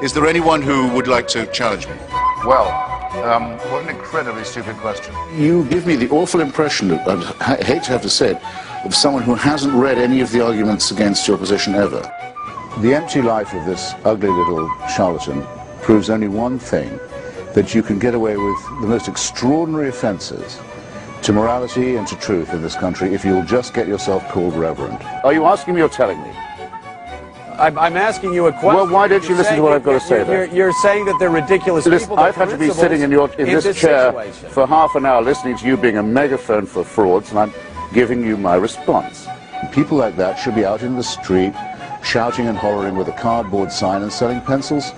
Is there anyone who would like to challenge me? Well, what an incredibly stupid question. You give me the awful impression, I hate to have to say it, of someone who hasn't read any of the arguments against your position ever. The empty life of this ugly little charlatan proves only one thing, that you can get away with the most extraordinary offences to morality and to truth in this country if you'll just get yourself called reverend. Are you asking me or telling me? I'm asking you a question. Well, why don't you listen to what I've got to say then? You're saying that they're ridiculous people. I've had to be sitting in this chair for half an hour listening to you being a megaphone for frauds, and I'm giving you my response. People like that should be out in the street shouting and hollering with a cardboard sign and selling pencils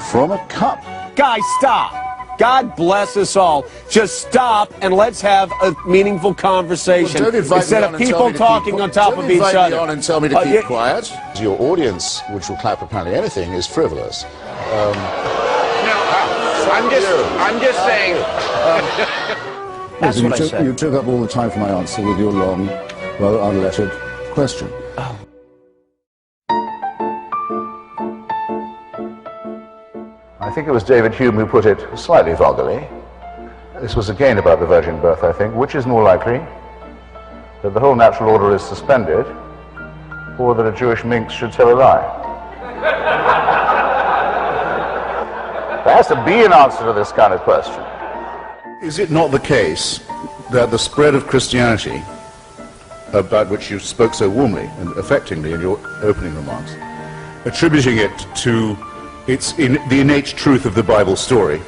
from a cup. Guys, stop. God bless us all. Just stop and let's have a meaningful conversation instead of people talking on top of each other. Don't invite me on and tell me to keep quiet. Your audience, which will clap apparently anything, is frivolous. No, I'm just saying. That's what I said. You took up all the time for my answer with your long, rather unlettered question. I think it was David Hume who put it slightly vulgarly. This was again about the virgin birth, I think. Which is more likely, that the whole natural order is suspended, or that a Jewish minx should tell a lie? There has to be an answer to this kind of question. Is it not the case that the spread of Christianity, about which you spoke so warmly and affectingly in your opening remarks, attributing it to the innate truth of the Bible story,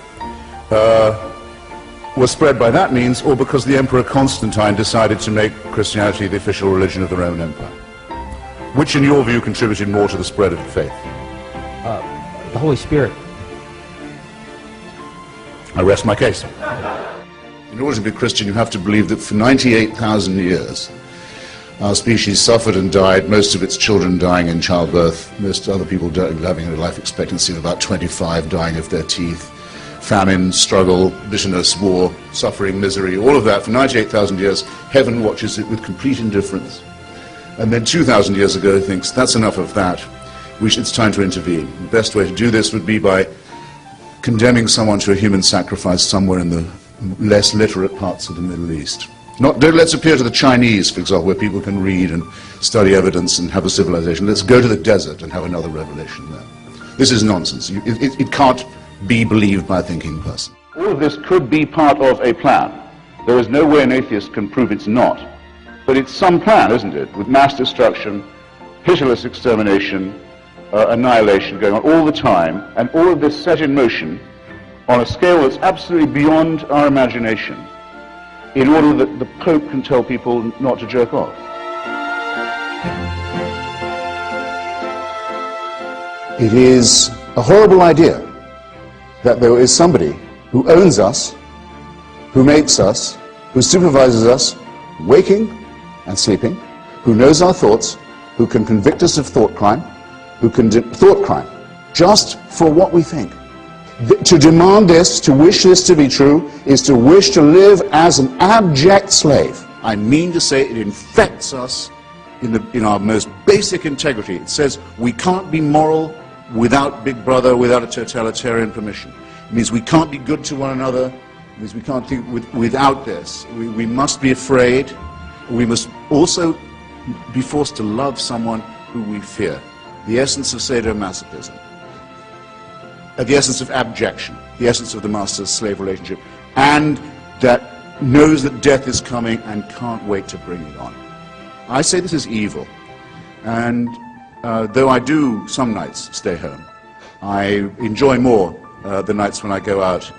was spread by that means, or because the Emperor Constantine decided to make Christianity the official religion of the Roman Empire? Which, in your view, contributed more to the spread of the faith? The Holy Spirit. I rest my case. In order to be Christian, you have to believe that for 98,000 years, our species suffered and died, most of its children dying in childbirth, most other people having a life expectancy of about 25, dying of their teeth, famine, struggle, bitterness, war, suffering, misery, all of that for 98,000 years. Heaven watches it with complete indifference. And then 2,000 years ago thinks, that's enough of that, it's time to intervene. The best way to do this would be by condemning someone to a human sacrifice somewhere in the less literate parts of the Middle East. Let's appear to the Chinese, for example, where people can read and study evidence and have a civilization. Let's go to the desert and have another revelation there. This is nonsense. It can't be believed by a thinking person. All of this could be part of a plan. There is no way an atheist can prove it's not. But it's some plan, isn't it? With mass destruction, pitiless extermination, annihilation going on all the time, and all of this set in motion on a scale that's absolutely beyond our imagination, in order that the Pope can tell people not to jerk off. It is a horrible idea that there is somebody who owns us, who makes us, who supervises us, waking and sleeping, who knows our thoughts, who can convict us of thought crime, just for what we think. To demand this, to wish this to be true, is to wish to live as an abject slave. I mean to say it infects us in our most basic integrity. It says we can't be moral without Big Brother, without a totalitarian permission. It means we can't be good to one another. It means we can't think without this. We must be afraid. We must also be forced to love someone who we fear. The essence of sadomasochism. The essence of abjection, the essence of the master-slave relationship, and that knows that death is coming and can't wait to bring it on. I say this is evil, and though I do some nights stay home, I enjoy more the nights when I go out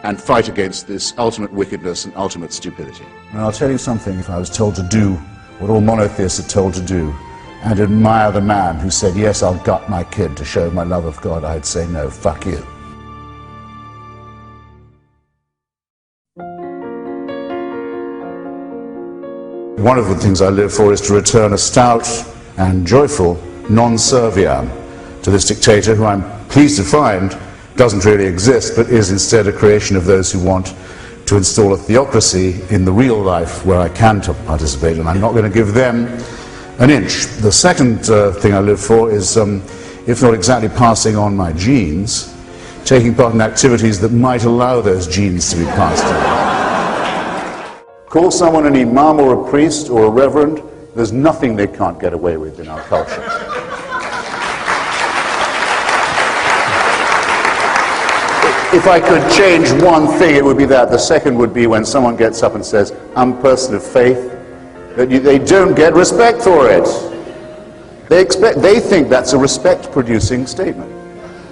and fight against this ultimate wickedness and ultimate stupidity. And I'll tell you something, if I was told to do what all monotheists are told to do, and admire the man who said, yes, I'll gut my kid to show my love of God, I'd say, no, fuck you. One of the things I live for is to return a stout and joyful non-serviam to this dictator, who I'm pleased to find doesn't really exist, but is instead a creation of those who want to install a theocracy in the real life where I can participate, and I'm not going to give them an inch. The second thing I live for is if not exactly passing on my genes, taking part in activities that might allow those genes to be passed on. Call someone an imam or a priest or a reverend, there's nothing they can't get away with in our culture. If I could change one thing, it would be that. The second would be when someone gets up and says, I'm a person of faith, that they don't get respect for it. They think that's a respect-producing statement.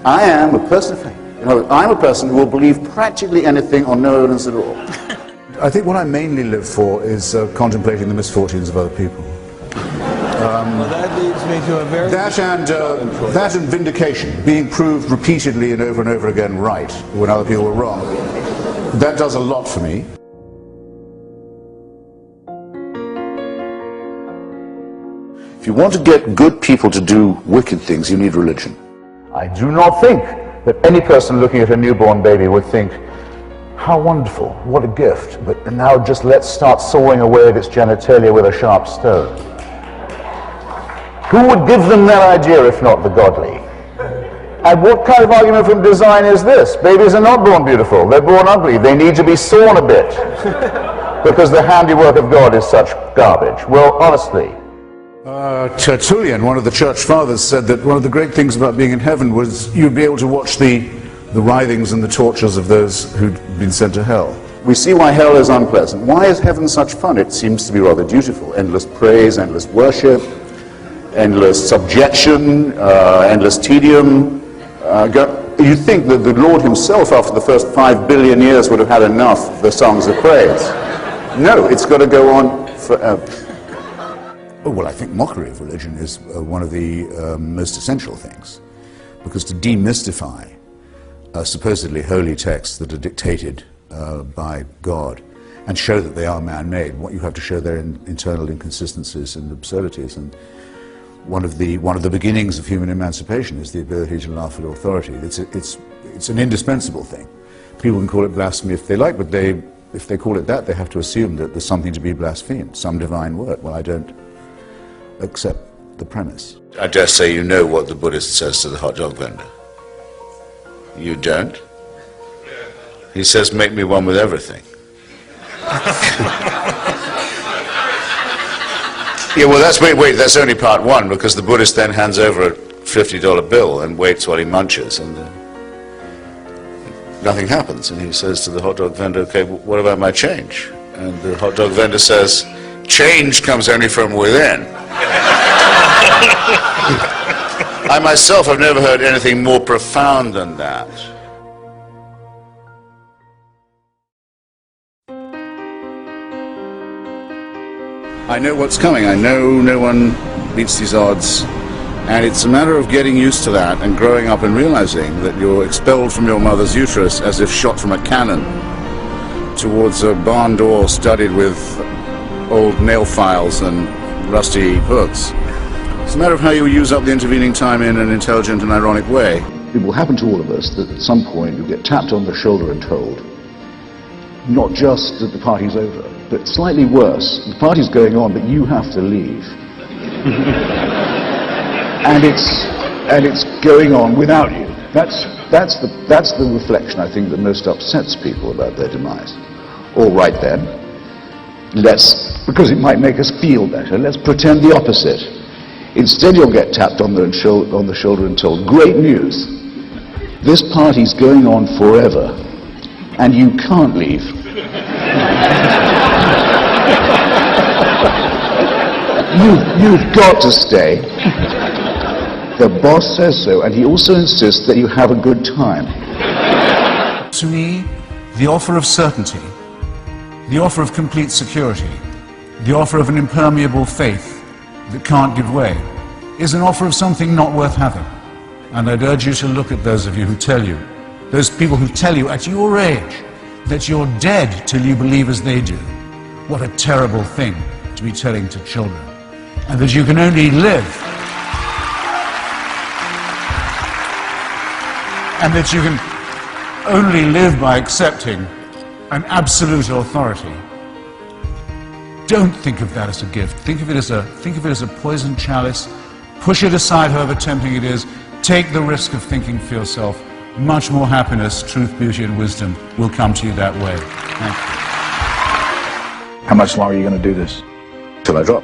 I am a person of faith. You know, I'm a person who will believe practically anything on no evidence at all. I think what I mainly live for is contemplating the misfortunes of other people. Well, that leads me to a very... That and vindication, being proved repeatedly and over again right when other people were wrong. That does a lot for me. If you want to get good people to do wicked things, you need religion. I do not think that any person looking at a newborn baby would think, how wonderful, what a gift, but now just let's start sawing away at its genitalia with a sharp stone. Who would give them that idea if not the godly? And what kind of argument from design is this? Babies are not born beautiful, they're born ugly. They need to be sawn a bit because the handiwork of God is such garbage. Well, honestly. Tertullian, one of the church fathers, said that one of the great things about being in heaven was you'd be able to watch the writhings and the tortures of those who'd been sent to hell. We see why hell is unpleasant. Why is heaven such fun? It seems to be rather dutiful. Endless praise, endless worship, endless subjection, endless tedium. You think that the Lord himself, after the first 5 billion years, would have had enough of the songs of praise. No, it's got to go on forever. Oh, well, I think mockery of religion is one of the most essential things, because to demystify supposedly holy texts that are dictated by God and show that they are man-made, what you have to show their internal inconsistencies and absurdities. And one of the beginnings of human emancipation is the ability to laugh at authority. It's an indispensable thing. People can call it blasphemy if they like, but if they call it that, they have to assume that there's something to be blasphemed, some divine word. Well, I don't accept the premise. I dare say you know what the Buddhist says to the hot dog vendor. You don't? He says, make me one with everything. Yeah, well, that's only part one, because the Buddhist then hands over a $50 bill and waits while he munches, and nothing happens. And he says to the hot dog vendor, okay, what about my change? And the hot dog vendor says, change comes only from within. I myself have never heard anything more profound than that. I know what's coming. I know no one beats these odds. And it's a matter of getting used to that and growing up and realizing that you're expelled from your mother's uterus as if shot from a cannon towards a barn door studded with old nail files and rusty hooks. It's a matter of how you use up the intervening time in an intelligent and ironic way. It will happen to all of us that at some point you get tapped on the shoulder and told, not just that the party's over, but slightly worse, the party's going on, but you have to leave. and it's going on without you. That's the reflection, I think, that most upsets people about their demise. All right then, because it might make us feel better, let's pretend the opposite. Instead, you'll get tapped on the shoulder and told, great news, this party's going on forever, and you can't leave. You've got to stay. The boss says so, and he also insists that you have a good time. To me, the offer of certainty, the offer of complete security, the offer of an impermeable faith that can't give way, is an offer of something not worth having. And I'd urge you to look at those of you who tell you, those people who tell you at your age, that you're dead till you believe as they do. What a terrible thing to be telling to children. And that you can only live, and that you can only live by accepting an absolute authority. Don't think of that as a gift. Think of it as a poisoned chalice. Push it aside, however tempting it is. Take the risk of thinking for yourself. Much more happiness, truth, beauty, and wisdom will come to you that way. Thank you. How much longer are you going to do this? Till I drop.